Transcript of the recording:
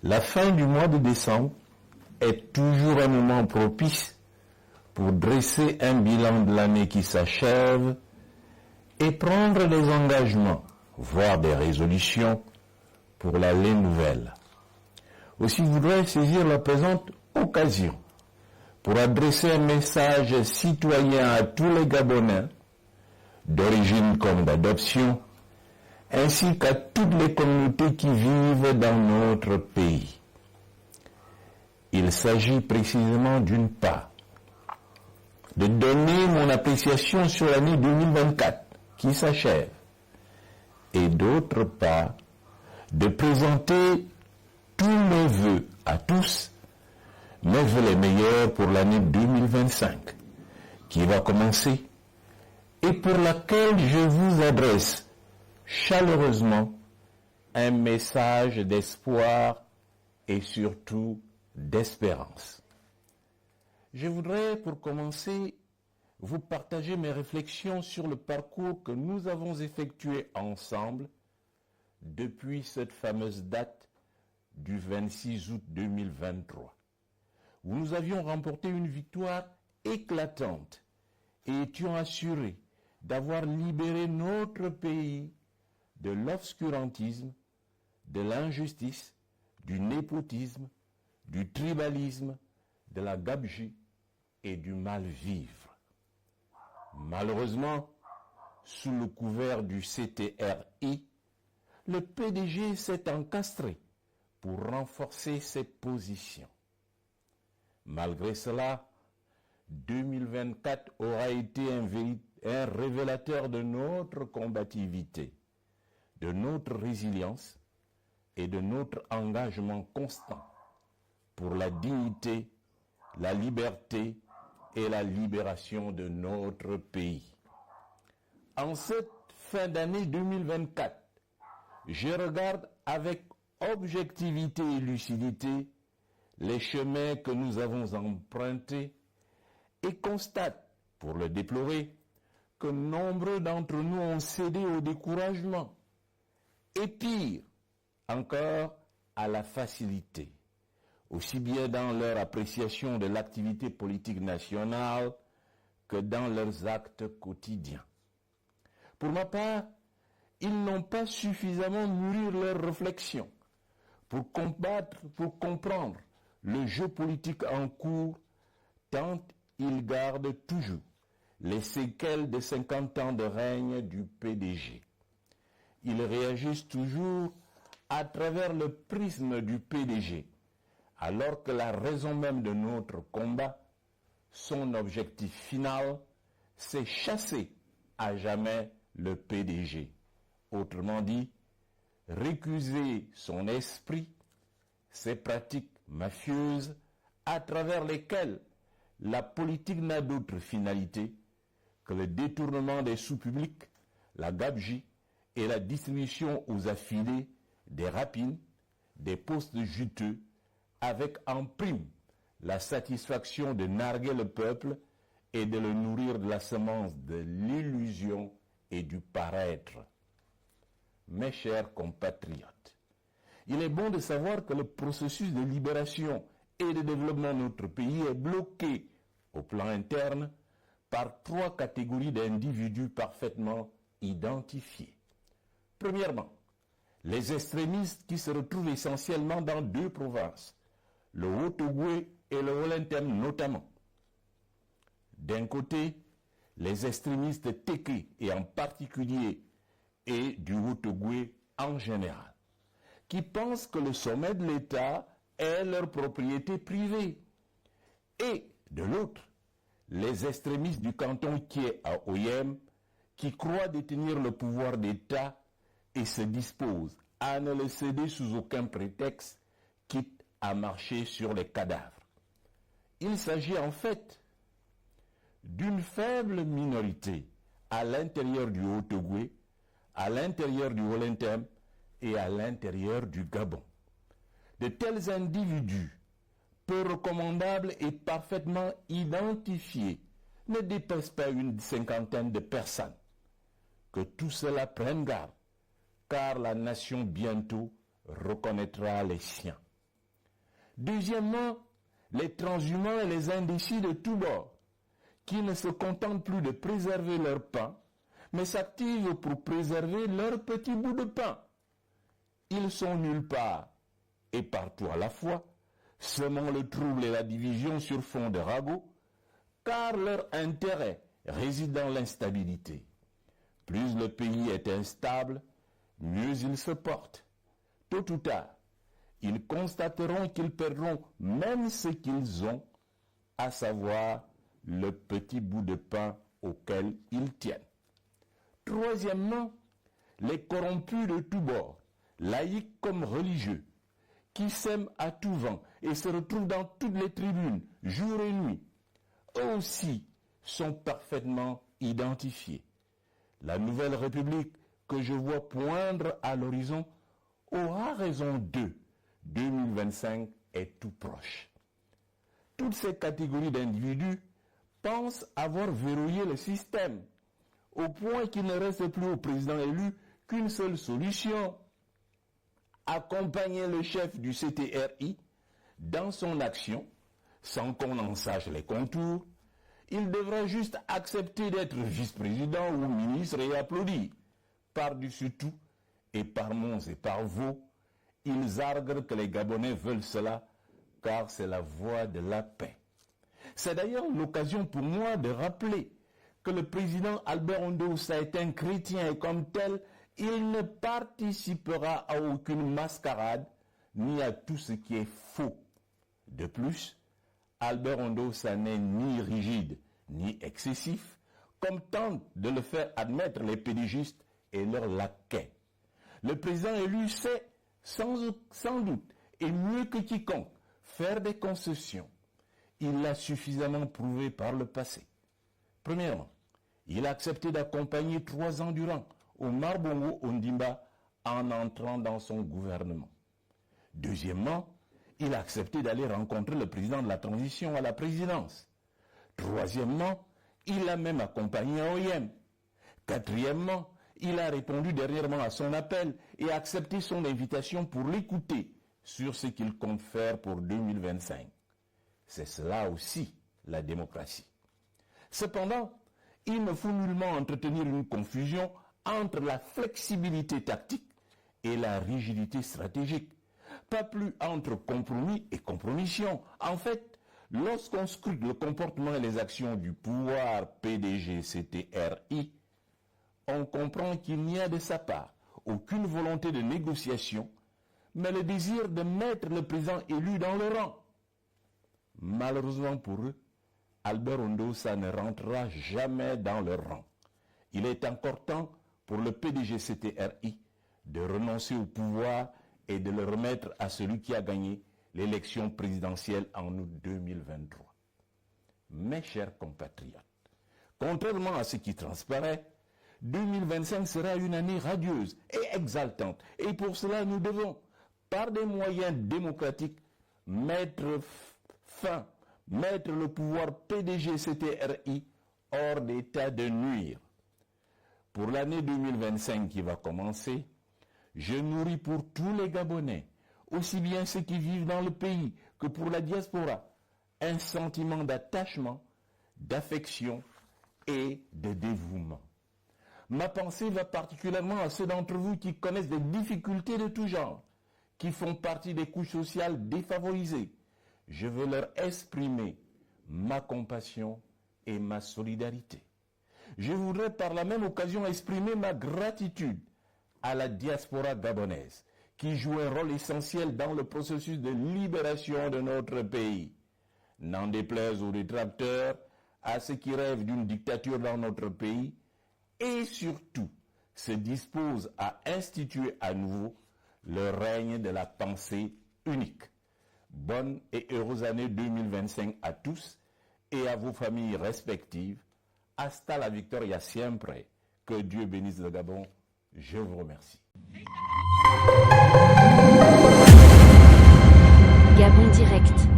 La fin du mois de décembre est toujours un moment propice pour dresser un bilan de l'année qui s'achève et prendre des engagements, voire des résolutions pour l'année nouvelle. Aussi, je voudrais saisir la présente occasion pour adresser un message citoyen à tous les Gabonais, d'origine comme d'adoption, ainsi qu'à toutes les communautés qui vivent dans notre pays. Il s'agit précisément d'une part de donner mon appréciation sur l'année 2024 qui s'achève et d'autre part de présenter tous mes vœux à tous, mes vœux les meilleurs pour l'année 2025 qui va commencer et pour laquelle je vous adresse chaleureusement un message d'espoir et surtout d'espérance. Je voudrais pour commencer vous partager mes réflexions sur le parcours que nous avons effectué ensemble depuis cette fameuse date du 26 août 2023, où nous avions remporté une victoire éclatante et étions assurés d'avoir libéré notre pays de l'obscurantisme, de l'injustice, du népotisme, du tribalisme, de la gabegie et du mal-vivre. Malheureusement, sous le couvert du CTRI, le PDG s'est encastré pour renforcer ses positions. Malgré cela, 2024 aura été un révélateur de notre combativité, de notre résilience et de notre engagement constant pour la dignité, la liberté et la libération de notre pays. En cette fin d'année 2024, je regarde avec objectivité et lucidité les chemins que nous avons empruntés et constate, pour le déplorer, que nombreux d'entre nous ont cédé au découragement et pire encore à la facilité, aussi bien dans leur appréciation de l'activité politique nationale que dans leurs actes quotidiens. Pour ma part, ils n'ont pas suffisamment mûri leurs réflexions pour comprendre le jeu politique en cours, tant ils gardent toujours les séquelles de 50 ans de règne du PDG. Ils réagissent toujours à travers le prisme du PDG, alors que la raison même de notre combat, son objectif final, c'est chasser à jamais le PDG. Autrement dit, récuser son esprit, ses pratiques mafieuses, à travers lesquelles la politique n'a d'autre finalité que le détournement des sous publics, la gabegie et la distribution aux affiliés des rapines, des postes juteux, avec en prime la satisfaction de narguer le peuple et de le nourrir de la semence de l'illusion et du paraître. Mes chers compatriotes, il est bon de savoir que le processus de libération et de développement de notre pays est bloqué au plan interne par trois catégories d'individus parfaitement identifiés. Premièrement, les extrémistes qui se retrouvent essentiellement dans deux provinces, le Haut-Ogooué et le Wolintém notamment. D'un côté, les extrémistes tékés et en particulier et du Haut-Ogooué en général, qui pensent que le sommet de l'État est leur propriété privée. Et de l'autre, les extrémistes du canton Ké à Oyem, qui croient détenir le pouvoir d'État et se disposent à ne le céder sous aucun prétexte, quitte à marcher sur les cadavres. Il s'agit en fait d'une faible minorité à l'intérieur du Haut-Ogooué, à l'intérieur du Wolintém et à l'intérieur du Gabon. De tels individus, peu recommandables et parfaitement identifiés, ne dépassent pas une cinquantaine de personnes. Que tout cela prenne garde, car la nation bientôt reconnaîtra les siens. Deuxièmement, les transhumants et les indécis de tous bords, qui ne se contentent plus de préserver leur pain, mais s'activent pour préserver leur petit bout de pain. Ils sont nulle part et partout à la fois, semant le trouble et la division sur fond de ragots, car leur intérêt réside dans l'instabilité. Plus le pays est instable, mieux il se porte. Tôt ou tard, ils constateront qu'ils perdront même ce qu'ils ont, à savoir le petit bout de pain auquel ils tiennent. Troisièmement, les corrompus de tous bords, laïcs comme religieux, qui sèment à tout vent et se retrouvent dans toutes les tribunes, jour et nuit, eux aussi sont parfaitement identifiés. La nouvelle République que je vois poindre à l'horizon aura raison d'eux. 2025 est tout proche. Toutes ces catégories d'individus pensent avoir verrouillé le système, au point qu'il ne reste plus au président élu qu'une seule solution: accompagner le chef du CTRI dans son action, sans qu'on en sache les contours. Il devra juste accepter d'être vice-président ou ministre et applaudir. Par-dessus tout, et par monts et par vaux, ils arguent que les Gabonais veulent cela, car c'est la voie de la paix. C'est d'ailleurs l'occasion pour moi de rappeler que le président Albert Ondoussa est un chrétien et comme tel, il ne participera à aucune mascarade ni à tout ce qui est faux. De plus, Albert Ondoussa n'est ni rigide ni excessif, comme tentent de le faire admettre les pédigistes et leurs laquais. Le président élu sait sans doute et mieux que quiconque faire des concessions. Il l'a suffisamment prouvé par le passé. Premièrement, il a accepté d'accompagner 3 ans durant Omar Bongo Ondimba en entrant dans son gouvernement. Deuxièmement, il a accepté d'aller rencontrer le président de la transition à la présidence. Troisièmement, il l'a même accompagné à OIM. Quatrièmement, il a répondu dernièrement à son appel et a accepté son invitation pour l'écouter sur ce qu'il compte faire pour 2025. C'est cela aussi la démocratie. Cependant, il ne faut nullement entretenir une confusion entre la flexibilité tactique et la rigidité stratégique. Pas plus entre compromis et compromission. En fait, lorsqu'on scrute le comportement et les actions du pouvoir PDG-CTRI, on comprend qu'il n'y a de sa part aucune volonté de négociation, mais le désir de mettre le président élu dans le rang. Malheureusement pour eux, Albert Ondoussa ne rentrera jamais dans le rang. Il est encore temps pour le PDG-CTRI de renoncer au pouvoir et de le remettre à celui qui a gagné l'élection présidentielle en août 2023. Mes chers compatriotes, contrairement à ce qui transparaît, 2025 sera une année radieuse et exaltante. Et pour cela, nous devons, par des moyens démocratiques, mettre le pouvoir PDG-CTRI hors d'état de nuire. Pour l'année 2025 qui va commencer, je nourris pour tous les Gabonais, aussi bien ceux qui vivent dans le pays que pour la diaspora, un sentiment d'attachement, d'affection et de dévouement. Ma pensée va particulièrement à ceux d'entre vous qui connaissent des difficultés de tout genre, qui font partie des couches sociales défavorisées. Je veux leur exprimer ma compassion et ma solidarité. Je voudrais par la même occasion exprimer ma gratitude à la diaspora gabonaise, qui joue un rôle essentiel dans le processus de libération de notre pays. N'en déplaise aux détracteurs, à ceux qui rêvent d'une dictature dans notre pays, et surtout se disposent à instituer à nouveau le règne de la pensée unique. Bonne et heureuse année 2025 à tous et à vos familles respectives. Hasta la victoria siempre. Que Dieu bénisse le Gabon. Je vous remercie. Gabon Direct.